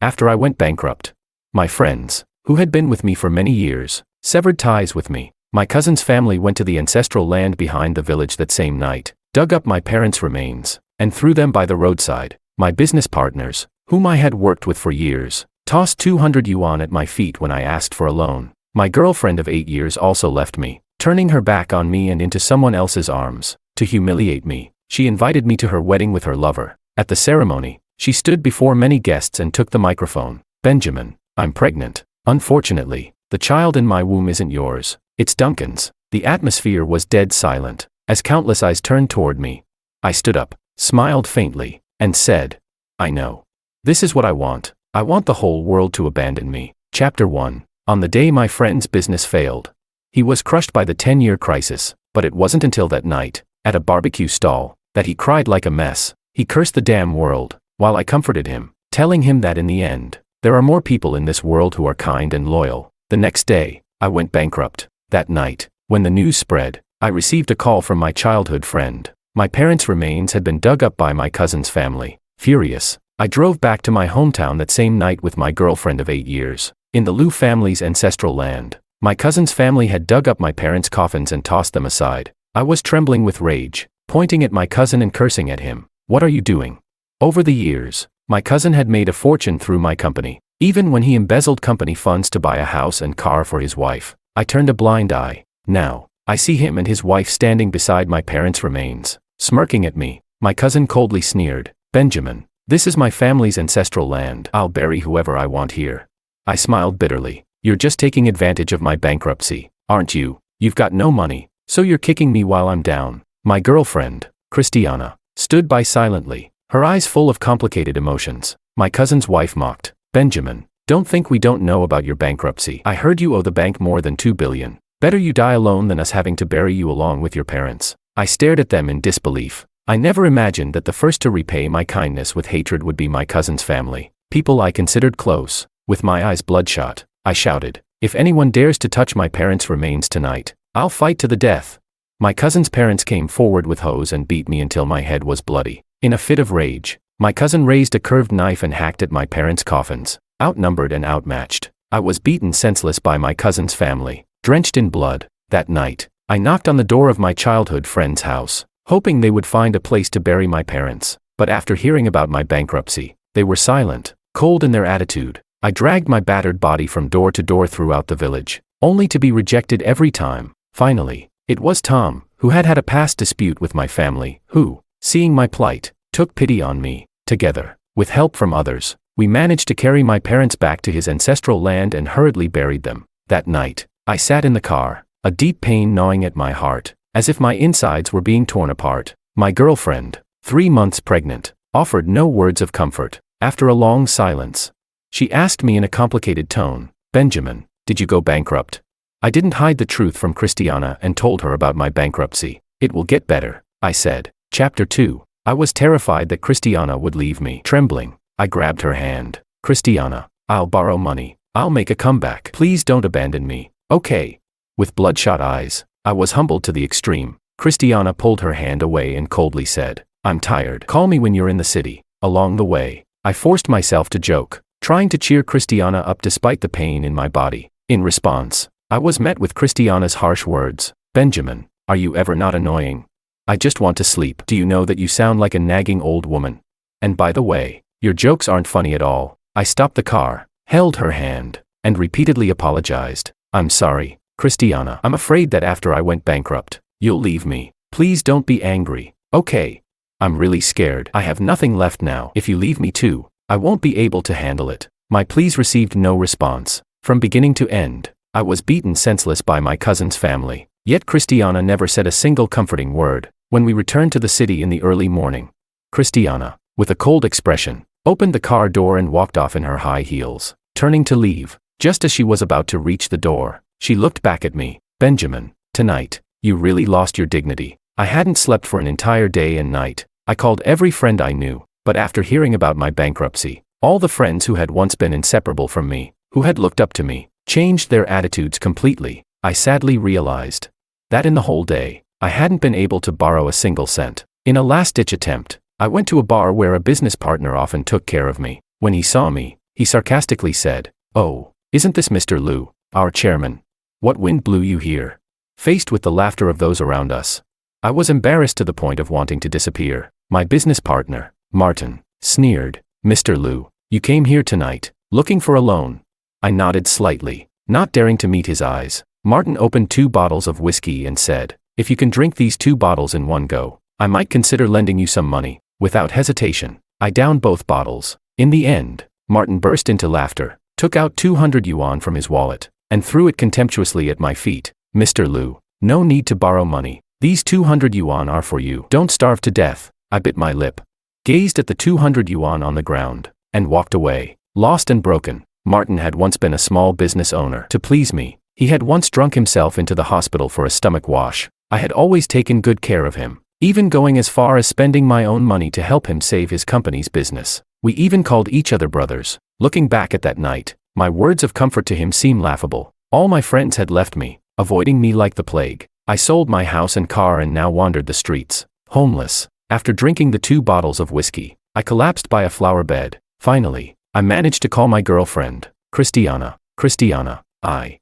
after I went bankrupt. My friends, who had been with me for many years, severed ties with me. My cousin's family went to the ancestral land behind the village that same night, dug up my parents' remains, and threw them by the roadside. My business partners, whom I had worked with for years, tossed 200 yuan at my feet when I asked for a loan. My girlfriend of 8 years also left me, turning her back on me and into someone else's arms. To humiliate me, she invited me to her wedding with her lover. At the ceremony, she stood before many guests and took the microphone. Benjamin, I'm pregnant. Unfortunately, the child in my womb isn't yours, it's Duncan's. The atmosphere was dead silent, as countless eyes turned toward me. I stood up, smiled faintly, and said, I know. This is what I want. I want the whole world to abandon me. Chapter 1. On the day my friend's business failed. He was crushed by the 10-year crisis, but it wasn't until that night, at a barbecue stall, that he cried like a mess. He cursed the damn world, while I comforted him, telling him that in the end, there are more people in this world who are kind and loyal. The next day, I went bankrupt. That night, when the news spread, I received a call from my childhood friend. My parents' remains had been dug up by my cousin's family. Furious, I drove back to my hometown that same night with my girlfriend of 8 years. In the Liu family's ancestral land, my cousin's family had dug up my parents' coffins and tossed them aside. I was trembling with rage, pointing at my cousin and cursing at him. What are you doing? Over the years, my cousin had made a fortune through my company. Even when he embezzled company funds to buy a house and car for his wife, I turned a blind eye. Now, I see him and his wife standing beside my parents' remains, smirking at me. My cousin coldly sneered, Benjamin, this is my family's ancestral land. I'll bury whoever I want here. I smiled bitterly. You're just taking advantage of my bankruptcy, aren't you? You've got no money, so you're kicking me while I'm down. My girlfriend, Christiana, stood by silently, her eyes full of complicated emotions. My cousin's wife mocked, Benjamin, don't think we don't know about your bankruptcy. I heard you owe the bank more than 2 billion. Better you die alone than us having to bury you along with your parents. I stared at them in disbelief. I never imagined that the first to repay my kindness with hatred would be my cousin's family, people I considered close. With my eyes bloodshot, I shouted, if anyone dares to touch my parents' remains tonight, I'll fight to the death. My cousin's parents came forward with hoes and beat me until my head was bloody. In a fit of rage, my cousin raised a curved knife and hacked at my parents' coffins. Outnumbered and outmatched, I was beaten senseless by my cousin's family, drenched in blood. That night, I knocked on the door of my childhood friend's house, hoping they would find a place to bury my parents. But after hearing about my bankruptcy, they were silent, cold in their attitude. I dragged my battered body from door to door throughout the village, only to be rejected every time. Finally, it was Tom, who had had a past dispute with my family, who, seeing my plight, took pity on me. Together, with help from others, we managed to carry my parents back to his ancestral land and hurriedly buried them. That night, I sat in the car, a deep pain gnawing at my heart, as if my insides were being torn apart. My girlfriend, 3 months pregnant, offered no words of comfort. After a long silence, she asked me in a complicated tone, Benjamin, did you go bankrupt? I didn't hide the truth from Christiana and told her about my bankruptcy. It will get better, I said. Chapter 2. I was terrified that Christiana would leave me. Trembling, I grabbed her hand. Christiana, I'll borrow money. I'll make a comeback. Please don't abandon me. Okay. With bloodshot eyes, I was humbled to the extreme. Christiana pulled her hand away and coldly said, I'm tired. Call me when you're in the city. Along the way, I forced myself to joke, trying to cheer Christiana up despite the pain in my body. In response, I was met with Christiana's harsh words. Benjamin, are you ever not annoying? I just want to sleep. Do you know that you sound like a nagging old woman? And by the way, your jokes aren't funny at all. I stopped the car, held her hand, and repeatedly apologized. I'm sorry, Christiana. I'm afraid that after I went bankrupt, you'll leave me. Please don't be angry. Okay. I'm really scared. I have nothing left now. If you leave me too, I won't be able to handle it. My pleas received no response. From beginning to end, I was beaten senseless by my cousin's family. Yet Christiana never said a single comforting word. When we returned to the city in the early morning, Christiana, with a cold expression, opened the car door and walked off in her high heels. Turning to leave, just as she was about to reach the door, she looked back at me. Benjamin, tonight, you really lost your dignity. I hadn't slept for an entire day and night. I called every friend I knew, but after hearing about my bankruptcy, all the friends who had once been inseparable from me, who had looked up to me, changed their attitudes completely. I sadly realized that in the whole day, I hadn't been able to borrow a single cent. In a last-ditch attempt, I went to a bar where a business partner often took care of me. When he saw me, he sarcastically said, "Oh, isn't this Mr. Liu, our chairman? What wind blew you here?" Faced with the laughter of those around us, I was embarrassed to the point of wanting to disappear. My business partner, Martin, sneered, "Mr. Liu, you came here tonight, looking for a loan." I nodded slightly, not daring to meet his eyes. Martin opened 2 bottles of whiskey and said, "If you can drink these 2 bottles in one go, I might consider lending you some money." Without hesitation, I downed both bottles. In the end, Martin burst into laughter, took out 200 yuan from his wallet, and threw it contemptuously at my feet. "Mr. Liu, no need to borrow money. These 200 yuan are for you. Don't starve to death." I bit my lip, gazed at the 200 yuan on the ground, and walked away, lost and broken. Martin had once been a small business owner. To please me, he had once drunk himself into the hospital for a stomach wash. I had always taken good care of him, even going as far as spending my own money to help him save his company's business. We even called each other brothers. Looking back at that night, my words of comfort to him seem laughable. All my friends had left me, avoiding me like the plague. I sold my house and car and now wandered the streets, homeless. After drinking the 2 bottles of whiskey, I collapsed by a flower bed. Finally, I managed to call my girlfriend, Christiana. "Christiana, I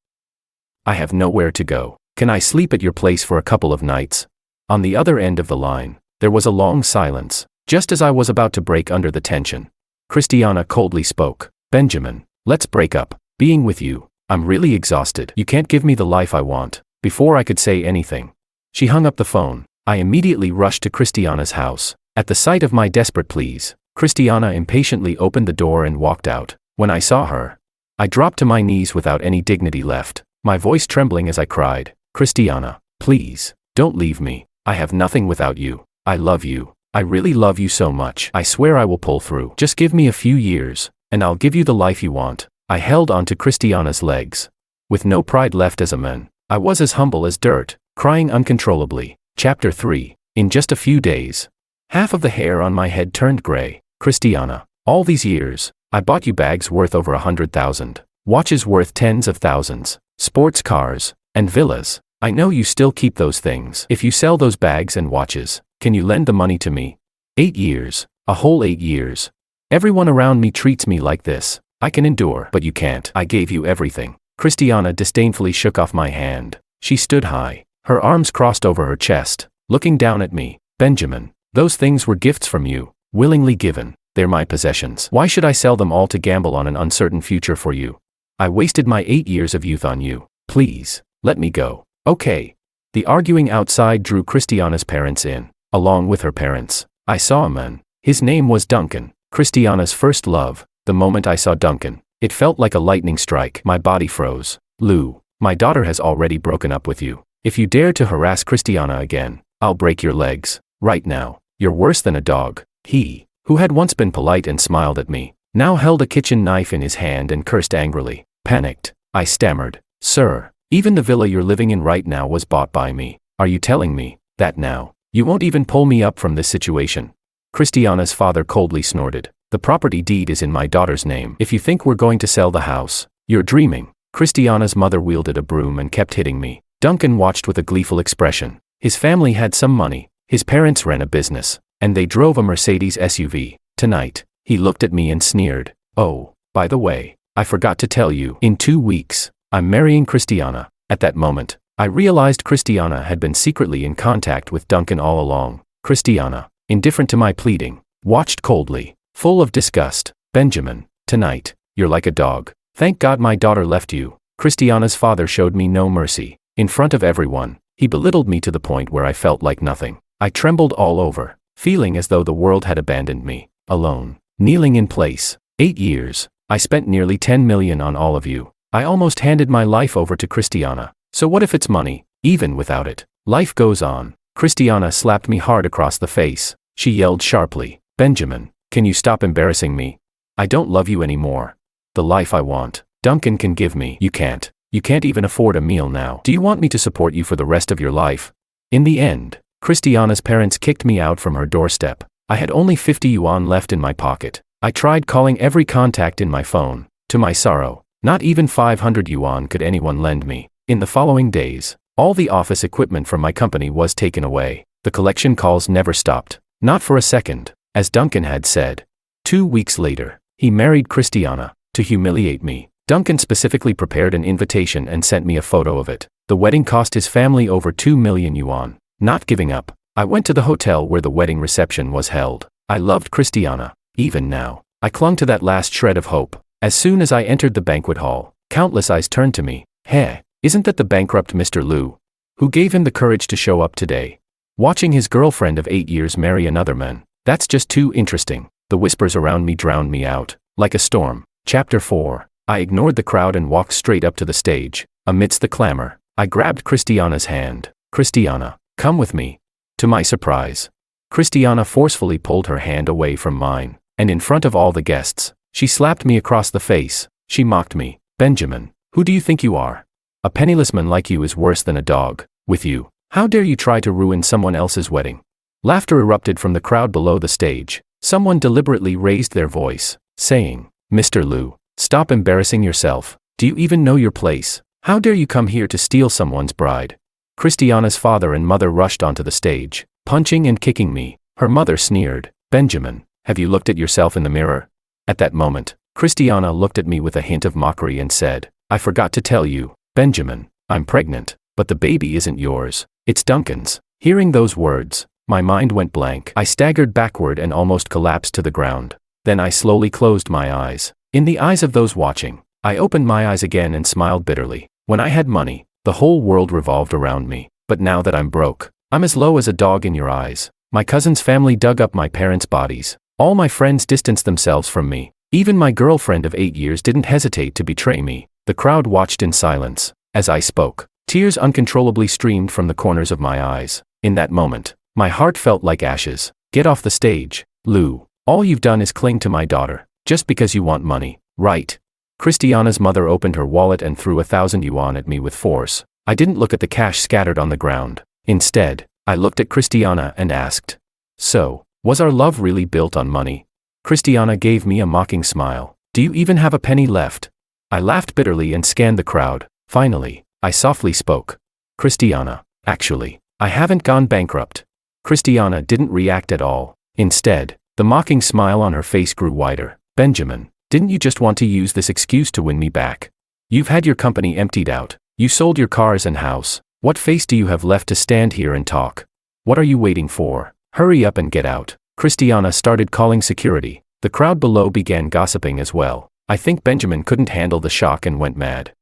have nowhere to go. Can I sleep at your place for a couple of nights?" On the other end of the line, there was a long silence. Just as I was about to break under the tension, Christiana coldly spoke, "Benjamin, let's break up. Being with you, I'm really exhausted. You can't give me the life I want." Before I could say anything, she hung up the phone. I immediately rushed to Christiana's house. At the sight of my desperate pleas, Christiana impatiently opened the door and walked out. When I saw her, I dropped to my knees without any dignity left, my voice trembling as I cried, "Christiana, please, don't leave me. I have nothing without you. I love you. I really love you so much. I swear I will pull through. Just give me a few years, and I'll give you the life you want." I held on to Christiana's legs. With no pride left as a man, I was as humble as dirt, crying uncontrollably. Chapter 3. In just a few days, half of the hair on my head turned gray. "Christiana, all these years, I bought you bags worth over 100,000, watches worth tens of thousands, sports cars, and villas. I know you still keep those things. If you sell those bags and watches, can you lend the money to me?" 8 years, a whole 8 years. Everyone around me treats me like this. I can endure, but you can't. I gave you everything. Christiana disdainfully shook off my hand. She stood high, her arms crossed over her chest, looking down at me. "Benjamin, those things were gifts from you, willingly given. They're my possessions. Why should I sell them all to gamble on an uncertain future for you? I wasted my 8 years of youth on you. Please, let me go." "Okay." The arguing outside drew Christiana's parents in. Along with her parents, I saw a man. His name was Duncan, Christiana's first love. The moment I saw Duncan, it felt like a lightning strike. My body froze. "Liu, my daughter has already broken up with you. If you dare to harass Christiana again, I'll break your legs. Right now, you're worse than a dog." He, who had once been polite and smiled at me, now held a kitchen knife in his hand and cursed angrily. Panicked, I stammered, "Sir, even the villa you're living in right now was bought by me. Are you telling me that now you won't even pull me up from this situation?" Christiana's father coldly snorted. "The property deed is in my daughter's name. If you think we're going to sell the house, you're dreaming." Christiana's mother wielded a broom and kept hitting me. Duncan watched with a gleeful expression. His family had some money, his parents ran a business, and they drove a Mercedes SUV. Tonight, he looked at me and sneered. "Oh, by the way, I forgot to tell you. In 2 weeks, I'm marrying Christiana." At that moment, I realized Christiana had been secretly in contact with Duncan all along. Christiana, indifferent to my pleading, watched coldly, full of disgust. "Benjamin, tonight, you're like a dog. Thank God my daughter left you." Christiana's father showed me no mercy. In front of everyone, he belittled me to the point where I felt like nothing. I trembled all over, feeling as though the world had abandoned me, alone, kneeling in place. 8 years, I spent nearly 10 million on all of you. I almost handed my life over to Christiana. So what if it's money? Even without it, life goes on. Christiana slapped me hard across the face. She yelled sharply, "Benjamin, can you stop embarrassing me? I don't love you anymore. The life I want, Duncan can give me. You can't. You can't even afford a meal now. Do you want me to support you for the rest of your life?" In the end, Christiana's parents kicked me out from her doorstep. I had only 50 yuan left in my pocket. I tried calling every contact in my phone. To my sorrow, not even 500 yuan could anyone lend me. In the following days, all the office equipment from my company was taken away. The collection calls never stopped. Not for a second, as Duncan had said. 2 weeks later, he married Christiana. to humiliate me. Duncan specifically prepared an invitation and sent me a photo of it. The wedding cost his family over 2 million yuan. Not giving up, I went to the hotel where the wedding reception was held. I loved Christiana. Even now, I clung to that last shred of hope. As soon as I entered the banquet hall, countless eyes turned to me. Hey, isn't that the bankrupt Mr. Liu? Who gave him the courage to show up today? Watching his girlfriend of 8 years marry another man, that's just too interesting. The whispers around me drowned me out, like a storm. Chapter 4. I ignored the crowd and walked straight up to the stage. Amidst the clamor, I grabbed Christiana's hand. Christiana, come with me. To my surprise, Christiana forcefully pulled her hand away from mine, and in front of all the guests, she slapped me across the face. She mocked me. Benjamin, who do you think you are? A penniless man like you is worse than a dog. With you, how dare you try to ruin someone else's wedding? Laughter erupted from the crowd below the stage. Someone deliberately raised their voice, saying, Mr. Liu, stop embarrassing yourself. Do you even know your place? How dare you come here to steal someone's bride? Christiana's father and mother rushed onto the stage, punching and kicking me. Her mother sneered, Benjamin, have you looked at yourself in the mirror? At that moment, Christiana looked at me with a hint of mockery and said, I forgot to tell you, Benjamin, I'm pregnant, but the baby isn't yours, it's Duncan's. Hearing those words, my mind went blank. I staggered backward and almost collapsed to the ground. Then I slowly closed my eyes. In the eyes of those watching, I opened my eyes again and smiled bitterly. When I had money, the whole world revolved around me. But now that I'm broke, I'm as low as a dog in your eyes. My cousin's family dug up my parents' bodies. All my friends distanced themselves from me. Even my girlfriend of 8 years didn't hesitate to betray me. The crowd watched in silence. As I spoke, tears uncontrollably streamed from the corners of my eyes. In that moment, my heart felt like ashes. Get off the stage, Liu. All you've done is cling to my daughter, just because you want money, right? Christiana's mother opened her wallet and threw 1,000 yuan at me with force. I didn't look at the cash scattered on the ground. Instead, I looked at Christiana and asked, so, was our love really built on money? Christiana gave me a mocking smile. Do you even have a penny left? I laughed bitterly and scanned the crowd. Finally, I softly spoke. Christiana, actually, I haven't gone bankrupt. Christiana didn't react at all. Instead, the mocking smile on her face grew wider. Benjamin, didn't you just want to use this excuse to win me back? You've had your company emptied out. You sold your cars and house. What face do you have left to stand here and talk? What are you waiting for? Hurry up and get out. Christiana started calling security. The crowd below began gossiping as well. I think Benjamin couldn't handle the shock and went mad.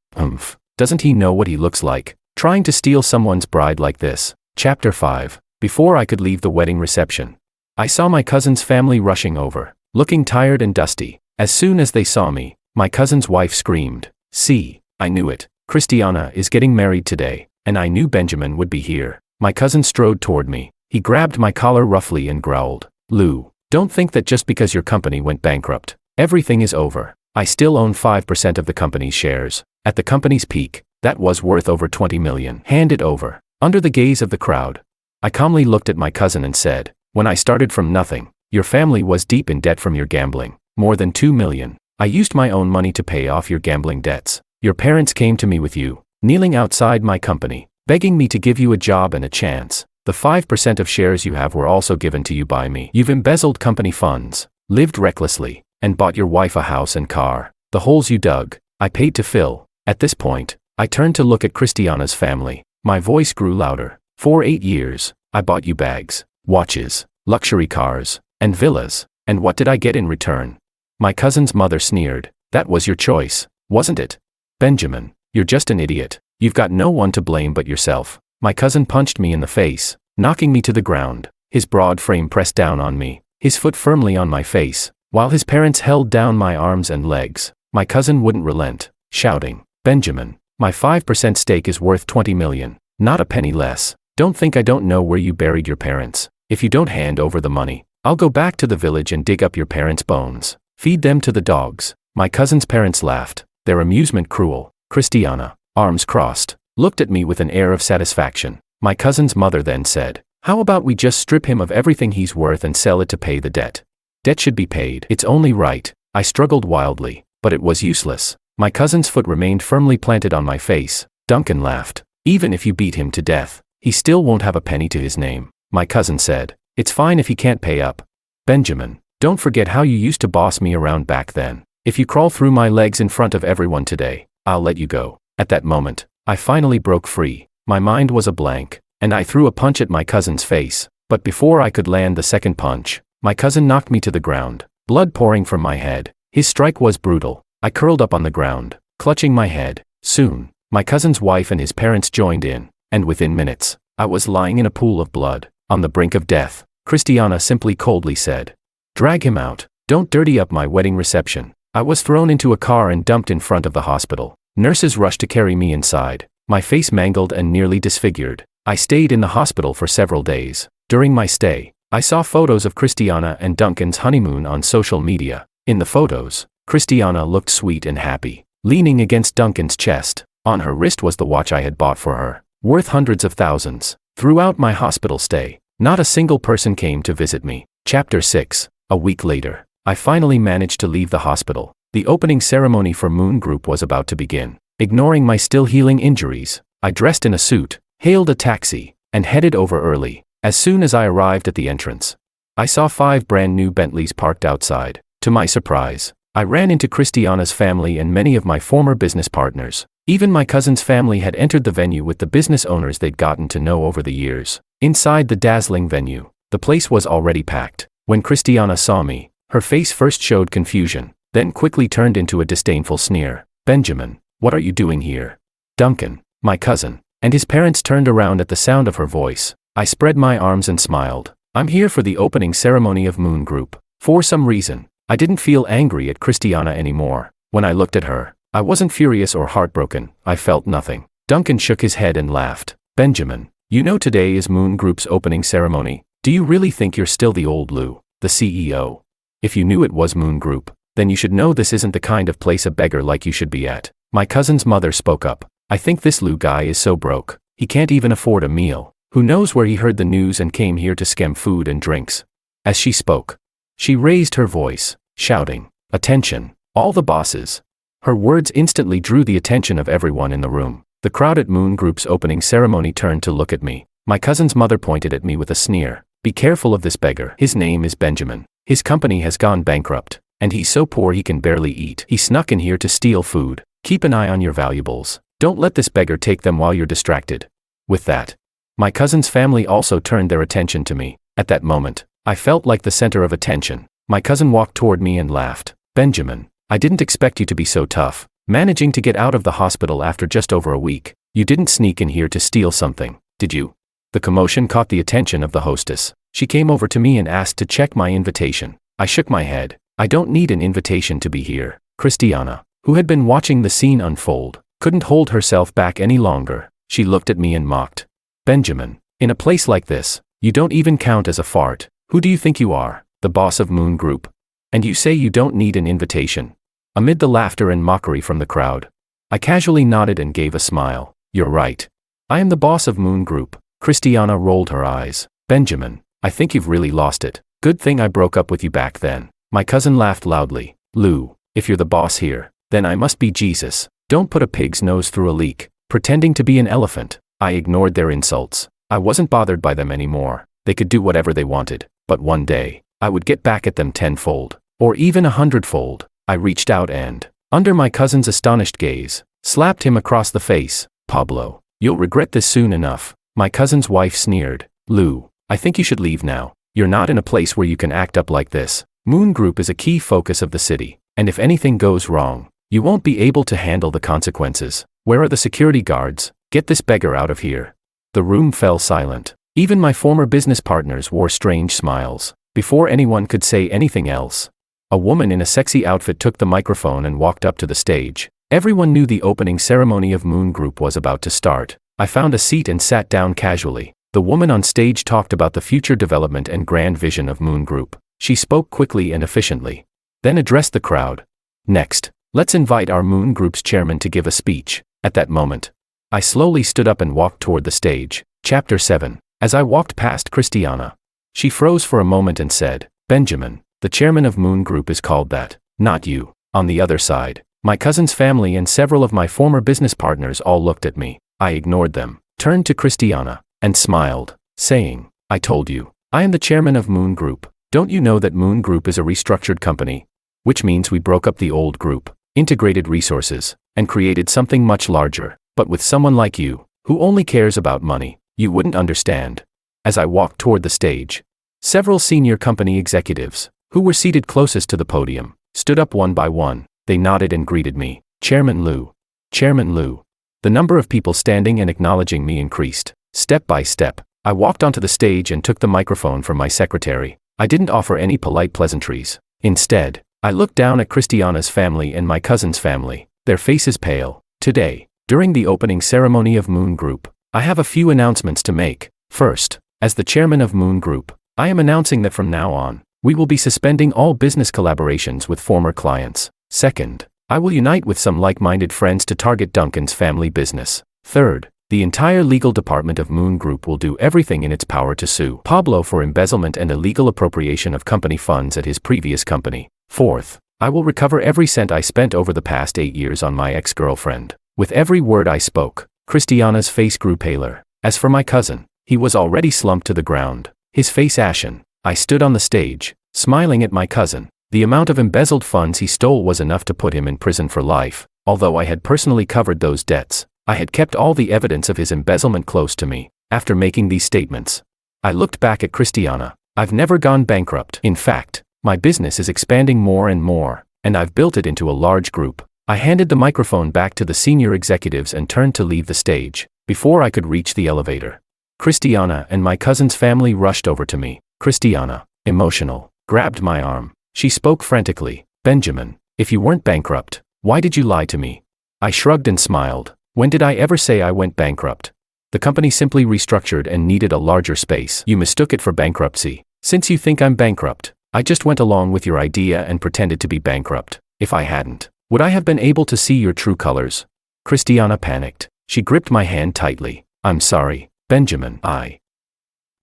Doesn't he know what he looks like? Trying to steal someone's bride like this. Chapter 5. Before I could leave the wedding reception, I saw my cousin's family rushing over, looking tired and dusty. As soon as they saw me, my cousin's wife screamed, see, I knew it. Christiana is getting married today, and I knew Benjamin would be here. My cousin strode toward me. He grabbed my collar roughly and growled, Liu, don't think that just because your company went bankrupt, everything is over. I still own 5% of the company's shares. At the company's peak, that was worth over 20 million. Hand it over. Under the gaze of the crowd, I calmly looked at my cousin and said, when I started from nothing, your family was deep in debt from your gambling. More than 2 million. I used my own money to pay off your gambling debts. Your parents came to me with you, kneeling outside my company, begging me to give you a job and a chance. The 5% of shares you have were also given to you by me. You've embezzled company funds, lived recklessly, and bought your wife a house and car. The holes you dug, I paid to fill. At this point, I turned to look at Christiana's family. My voice grew louder. For 8 years, I bought you bags, watches, luxury cars, and villas. And what did I get in return? My cousin's mother sneered. That was your choice, wasn't it? Benjamin, you're just an idiot. You've got no one to blame but yourself. My cousin punched me in the face, knocking me to the ground. His broad frame pressed down on me, his foot firmly on my face, while his parents held down my arms and legs. My cousin wouldn't relent, shouting, Benjamin, my 5% stake is worth 20 million, not a penny less. Don't think I don't know where you buried your parents. If you don't hand over the money, I'll go back to the village and dig up your parents' bones. Feed them to the dogs. My cousin's parents laughed, their amusement cruel. Christiana, arms crossed, looked at me with an air of satisfaction. My cousin's mother then said, how about we just strip him of everything he's worth and sell it to pay the debt? Debt should be paid. It's only right. I struggled wildly, but it was useless. My cousin's foot remained firmly planted on my face. Duncan laughed. Even if you beat him to death, he still won't have a penny to his name. My cousin said, it's fine if he can't pay up. Benjamin, don't forget how you used to boss me around back then. If you crawl through my legs in front of everyone today, I'll let you go. At that moment, I finally broke free. My mind was a blank, and I threw a punch at my cousin's face. But before I could land the second punch, my cousin knocked me to the ground, blood pouring from my head. His strike was brutal. I curled up on the ground, clutching my head. Soon, my cousin's wife and his parents joined in, and within minutes, I was lying in a pool of blood, on the brink of death. Christiana simply coldly said, "Drag him out. Don't dirty up my wedding reception." I was thrown into a car and dumped in front of the hospital. Nurses rushed to carry me inside, my face mangled and nearly disfigured. I stayed in the hospital for several days. During my stay, I saw photos of Christiana and Duncan's honeymoon on social media. In the photos, Christiana looked sweet and happy, leaning against Duncan's chest. On her wrist was the watch I had bought for her, worth hundreds of thousands. Throughout my hospital stay, not a single person came to visit me. Chapter 6. A week later, I finally managed to leave the hospital. The opening ceremony for Moon Group was about to begin. Ignoring my still healing injuries, I dressed in a suit, hailed a taxi, and headed over early. As soon as I arrived at the entrance, I saw 5 brand new Bentleys parked outside. To my surprise, I ran into Christiana's family and many of my former business partners. Even my cousin's family had entered the venue with the business owners they'd gotten to know over the years. Inside the dazzling venue, the place was already packed. When Christiana saw me, her face first showed confusion, then quickly turned into a disdainful sneer. "Benjamin, what are you doing here?" Duncan, my cousin, and his parents turned around at the sound of her voice. I spread my arms and smiled. "I'm here for the opening ceremony of Moon Group." For some reason, I didn't feel angry at Christiana anymore. When I looked at her, I wasn't furious or heartbroken. I felt nothing. Duncan shook his head and laughed. "Benjamin, you know today is Moon Group's opening ceremony. Do you really think you're still the old Lou, the CEO? If you knew it was Moon Group, then you should know this isn't the kind of place a beggar like you should be at." My cousin's mother spoke up. "I think this Lou guy is so broke, he can't even afford a meal. Who knows where he heard the news and came here to skim food and drinks." As she spoke, she raised her voice, shouting, "Attention, all the bosses." Her words instantly drew the attention of everyone in the room. The crowd at Moon Group's opening ceremony turned to look at me. My cousin's mother pointed at me with a sneer. "Be careful of this beggar. His name is Benjamin. His company has gone bankrupt, and he's so poor he can barely eat. He snuck in here to steal food. Keep an eye on your valuables. Don't let this beggar take them while you're distracted." With that, my cousin's family also turned their attention to me. At that moment, I felt like the center of attention. My cousin walked toward me and laughed. "Benjamin, I didn't expect you to be so tough, managing to get out of the hospital after just over a week. You didn't sneak in here to steal something, did you?" The commotion caught the attention of the hostess. She came over to me and asked to check my invitation. I shook my head. "I don't need an invitation to be here." Christiana, who had been watching the scene unfold, couldn't hold herself back any longer. She looked at me and mocked. "Benjamin, in a place like this, you don't even count as a fart. Who do you think you are, the boss of Moon Group? And you say you don't need an invitation?" Amid the laughter and mockery from the crowd, I casually nodded and gave a smile. "You're right. I am the boss of Moon Group." Christiana rolled her eyes. "Benjamin, I think you've really lost it. Good thing I broke up with you back then." My cousin laughed loudly. "Lou, if you're the boss here, then I must be Jesus. Don't put a pig's nose through a leak, pretending to be an elephant." I ignored their insults. I wasn't bothered by them anymore. They could do whatever they wanted, but one day, I would get back at them tenfold, or even 100-fold. I reached out and, under my cousin's astonished gaze, slapped him across the face. "Pablo, you'll regret this soon enough." My cousin's wife sneered. "Lou, I think you should leave now. You're not in a place where you can act up like this. Moon Group is a key focus of the city, and if anything goes wrong, you won't be able to handle the consequences. Where are the security guards? Get this beggar out of here." The room fell silent. Even my former business partners wore strange smiles. Before anyone could say anything else, a woman in a sexy outfit took the microphone and walked up to the stage. Everyone knew the opening ceremony of Moon Group was about to start. I found a seat and sat down casually. The woman on stage talked about the future development and grand vision of Moon Group. She spoke quickly and efficiently, then addressed the crowd. "Next, let's invite our Moon Group's chairman to give a speech." At that moment, I slowly stood up and walked toward the stage. Chapter 7. As I walked past Christiana, she froze for a moment and said, "Benjamin, the chairman of Moon Group is called that, not you." On the other side, my cousin's family and several of my former business partners all looked at me. I ignored them, turned to Christiana, and smiled, saying, "I told you, I am the chairman of Moon Group. Don't you know that Moon Group is a restructured company?" which means we broke up the old group, integrated resources, and created something much larger. But with someone like you, who only cares about money, you wouldn't understand. As I walked toward the stage, several senior company executives, who were seated closest to the podium, stood up one by one. They nodded and greeted me. Chairman Liu. Chairman Liu. The number of people standing and acknowledging me increased. Step by step, I walked onto the stage and took the microphone from my secretary. I didn't offer any polite pleasantries. Instead, I looked down at Christiana's family and my cousin's family, their faces pale. Today, during the opening ceremony of Moon Group, I have a few announcements to make. First, as the chairman of Moon Group, I am announcing that from now on, we will be suspending all business collaborations with former clients. Second, I will unite with some like-minded friends to target Duncan's family business. Third, the entire legal department of Moon Group will do everything in its power to sue Pablo for embezzlement and illegal appropriation of company funds at his previous company. Fourth, I will recover every cent I spent over the past 8 years on my ex-girlfriend. With every word I spoke, Christiana's face grew paler. As for my cousin, he was already slumped to the ground, his face ashen. I stood on the stage, smiling at my cousin. The amount of embezzled funds he stole was enough to put him in prison for life. Although I had personally covered those debts, I had kept all the evidence of his embezzlement close to me. After making these statements, I looked back at Christiana. I've never gone bankrupt. In fact, my business is expanding more and more, and I've built it into a large group. I handed the microphone back to the senior executives and turned to leave the stage. Before I could reach the elevator, Christiana and my cousin's family rushed over to me. Christiana, emotional, grabbed my arm. She spoke frantically. Benjamin, if you weren't bankrupt, why did you lie to me? I shrugged and smiled. When did I ever say I went bankrupt? The company simply restructured and needed a larger space. You mistook it for bankruptcy. Since you think I'm bankrupt, I just went along with your idea and pretended to be bankrupt. If I hadn't, would I have been able to see your true colors? Christiana panicked. She gripped my hand tightly. I'm sorry, Benjamin. I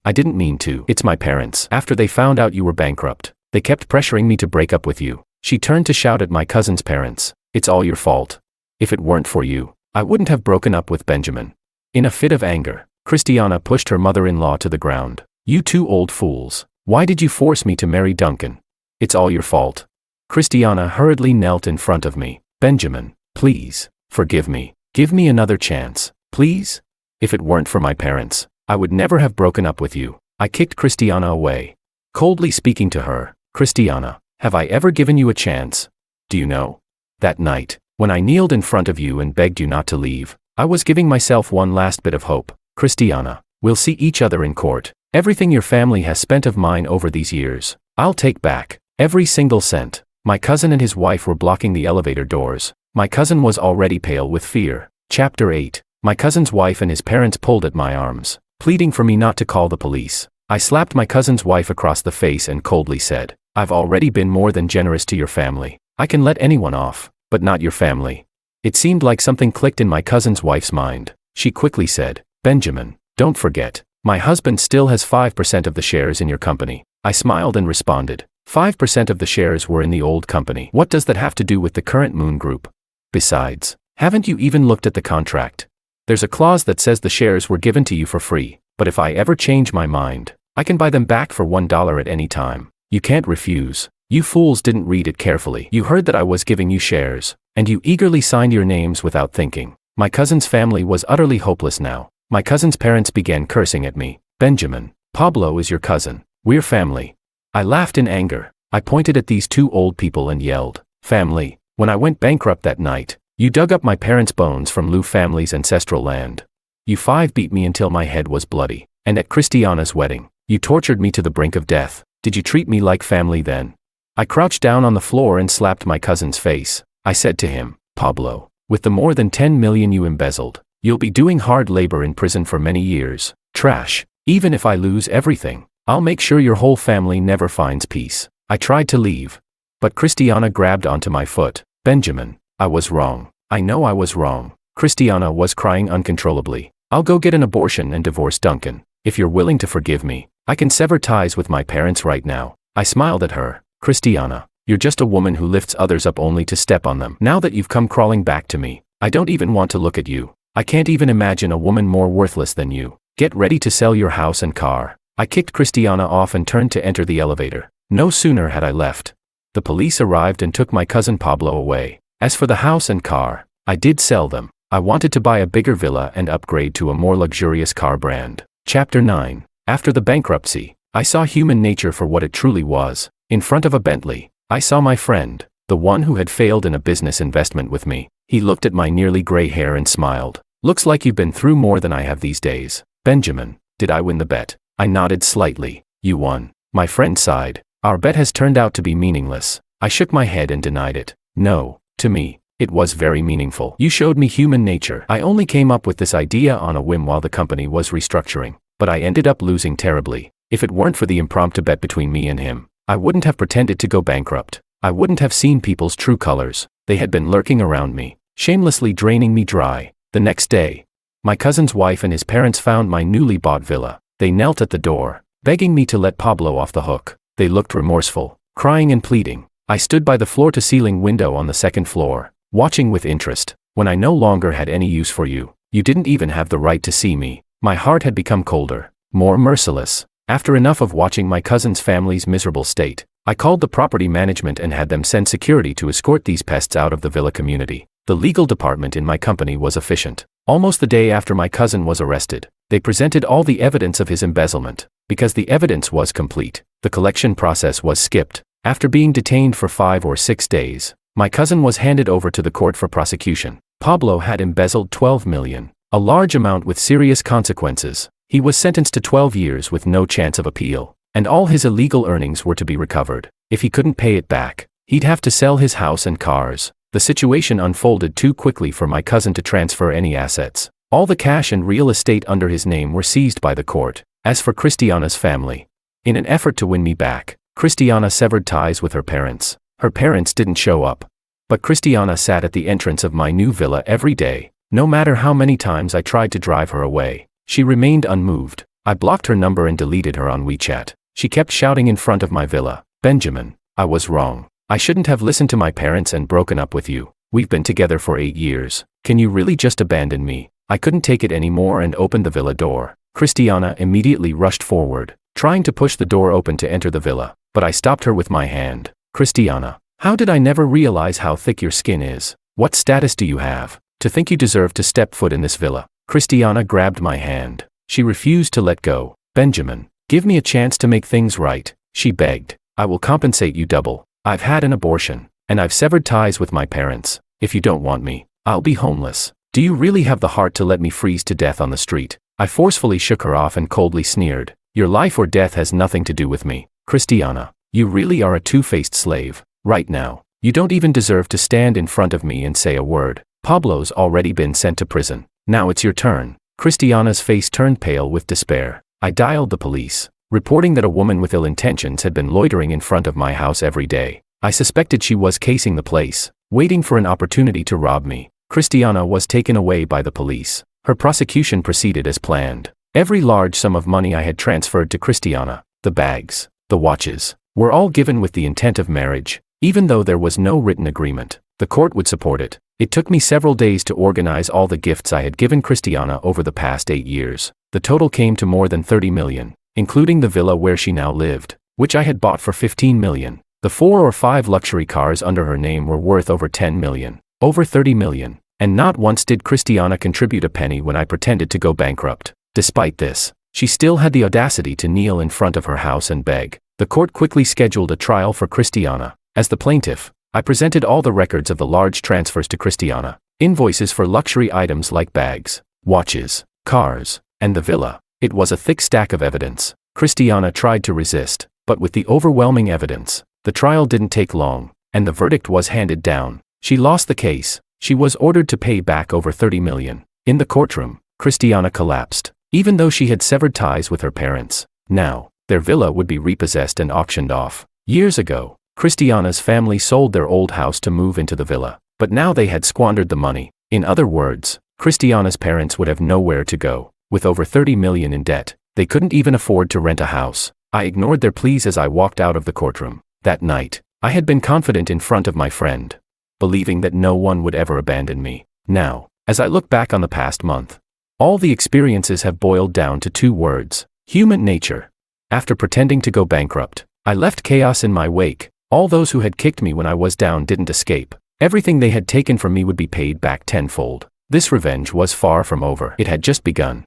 didn't mean to. It's my parents. After they found out you were bankrupt, they kept pressuring me to break up with you. She turned to shout at my cousin's parents. It's all your fault. If it weren't for you, I wouldn't have broken up with Benjamin. In a fit of anger, Christiana pushed her mother-in-law to the ground. You two old fools. Why did you force me to marry Duncan? It's all your fault. Christiana hurriedly knelt in front of me. Benjamin, please, forgive me. Give me another chance, please. If it weren't for my parents, I would never have broken up with you. I kicked Christiana away, coldly speaking to her. Christiana, have I ever given you a chance? Do you know? That night, when I kneeled in front of you and begged you not to leave, I was giving myself one last bit of hope. Christiana, we'll see each other in court. Everything your family has spent of mine over these years, I'll take back. Every single cent. My cousin and his wife were blocking the elevator doors. My cousin was already pale with fear. Chapter 8. My cousin's wife and his parents pulled at my arms, pleading for me not to call the police. I slapped my cousin's wife across the face and coldly said, I've already been more than generous to your family. I can let anyone off, but not your family. It seemed like something clicked in my cousin's wife's mind. She quickly said, Benjamin, don't forget, my husband still has 5% of the shares in your company. I smiled and responded, 5% of the shares were in the old company. What does that have to do with the current Moon Group? Besides, haven't you even looked at the contract? There's a clause that says the shares were given to you for free, but if I ever change my mind, I can buy them back for $1 at any time. You can't refuse. You fools didn't read it carefully. You heard that I was giving you shares, and you eagerly signed your names without thinking. My cousin's family was utterly hopeless now. My cousin's parents began cursing at me. Benjamin, Pablo is your cousin. We're family. I laughed in anger. I pointed at these two old people and yelled, family. When I went bankrupt that night, you dug up my parents' bones from Liu family's ancestral land. You 5 beat me until my head was bloody. And at Christiana's wedding, you tortured me to the brink of death. Did you treat me like family then? I crouched down on the floor and slapped my cousin's face. I said to him, Pablo, with the more than 10 million you embezzled, you'll be doing hard labor in prison for many years. Trash. Even if I lose everything, I'll make sure your whole family never finds peace. I tried to leave, but Christiana grabbed onto my foot. Benjamin, I was wrong. I know I was wrong. Christiana was crying uncontrollably. I'll go get an abortion and divorce Duncan. If you're willing to forgive me, I can sever ties with my parents right now. I smiled at her. Christiana, you're just a woman who lifts others up only to step on them. Now that you've come crawling back to me, I don't even want to look at you. I can't even imagine a woman more worthless than you. Get ready to sell your house and car. I kicked Christiana off and turned to enter the elevator. No sooner had I left The police arrived and took my cousin Pablo away. As for the house and car, I did sell them. I wanted to buy a bigger villa and upgrade to a more luxurious car brand. Chapter 9. After the bankruptcy, I saw human nature for what it truly was. In front of a Bentley, I saw my friend, the one who had failed in a business investment with me. He looked at my nearly gray hair and smiled. Looks like you've been through more than I have these days. Benjamin, did I win the bet? I nodded slightly. You won. My friend sighed. Our bet has turned out to be meaningless. I shook my head and denied it. No, to me, it was very meaningful. You showed me human nature. I only came up with this idea on a whim while the company was restructuring, but I ended up losing terribly. If it weren't for the impromptu bet between me and him, I wouldn't have pretended to go bankrupt. I wouldn't have seen people's true colors. They had been lurking around me, shamelessly draining me dry. The next day, my cousin's wife and his parents found my newly bought villa. They knelt at the door, begging me to let Pablo off the hook. They looked remorseful, crying and pleading. I stood by the floor-to-ceiling window on the second floor, watching with interest. When I no longer had any use for you, you didn't even have the right to see me. My heart had become colder, more merciless. After enough of watching my cousin's family's miserable state, I called the property management and had them send security to escort these pests out of the villa community. The legal department in my company was efficient. Almost the day after my cousin was arrested, they presented all the evidence of his embezzlement. Because the evidence was complete, the collection process was skipped. After being detained for 5 or 6 days, my cousin was handed over to the court for prosecution. Pablo had embezzled 12 million, a large amount with serious consequences. He was sentenced to 12 years with no chance of appeal, and all his illegal earnings were to be recovered. If he couldn't pay it back, he'd have to sell his house and cars. The situation unfolded too quickly for my cousin to transfer any assets. All the cash and real estate under his name were seized by the court. As for Christiana's family, in an effort to win me back, Christiana severed ties with her parents. Her parents didn't show up, but Christiana sat at the entrance of my new villa every day. No matter how many times I tried to drive her away, she remained unmoved. I blocked her number and deleted her on WeChat. She kept shouting in front of my villa, "Benjamin, I was wrong. I shouldn't have listened to my parents and broken up with you. We've been together for 8 years. Can you really just abandon me?" I couldn't take it anymore and opened the villa door. Christiana immediately rushed forward, trying to push the door open to enter the villa, but I stopped her with my hand. "Christiana, how did I never realize how thick your skin is? What status do you have to think you deserve to step foot in this villa?" Christiana grabbed my hand. She refused to let go. "Benjamin, give me a chance to make things right," she begged. "I will compensate you double. I've had an abortion, and I've severed ties with my parents. If you don't want me, I'll be homeless. Do you really have the heart to let me freeze to death on the street?" I forcefully shook her off and coldly sneered, "Your life or death has nothing to do with me. Christiana, you really are a two-faced slave. Right now, you don't even deserve to stand in front of me and say a word. Pablo's already been sent to prison. Now it's your turn." Christiana's face turned pale with despair. I dialed the police, reporting that a woman with ill intentions had been loitering in front of my house every day. I suspected she was casing the place, waiting for an opportunity to rob me. Christiana was taken away by the police. Her prosecution proceeded as planned. Every large sum of money I had transferred to Christiana, the bags, the watches, were all given with the intent of marriage, even though there was no written agreement. The court would support it. It took me several days to organize all the gifts I had given Christiana over the past 8 years. The total came to more than 30 million, including the villa where she now lived, which I had bought for 15 million. The 4 or 5 luxury cars under her name were worth over 10 million, over 30 million. And not once did Christiana contribute a penny when I pretended to go bankrupt. Despite this, she still had the audacity to kneel in front of her house and beg. The court quickly scheduled a trial for Christiana. As the plaintiff, I presented all the records of the large transfers to Christiana, invoices for luxury items like bags, watches, cars, and the villa. It was a thick stack of evidence. Christiana tried to resist, but with the overwhelming evidence, the trial didn't take long, and the verdict was handed down. She lost the case. She was ordered to pay back over 30 million. In the courtroom, Christiana collapsed, even though she had severed ties with her parents. Now, their villa would be repossessed and auctioned off. Years ago, Christiana's family sold their old house to move into the villa, but now they had squandered the money. In other words, Christiana's parents would have nowhere to go. With over 30 million in debt, they couldn't even afford to rent a house. I ignored their pleas as I walked out of the courtroom. That night, I had been confident in front of my friend, believing that no one would ever abandon me. Now, as I look back on the past month, all the experiences have boiled down to 2 words: human nature. After pretending to go bankrupt, I left chaos in my wake, All those who had kicked me when I was down didn't escape. Everything they had taken from me would be paid back tenfold. This revenge was far from over. It had just begun.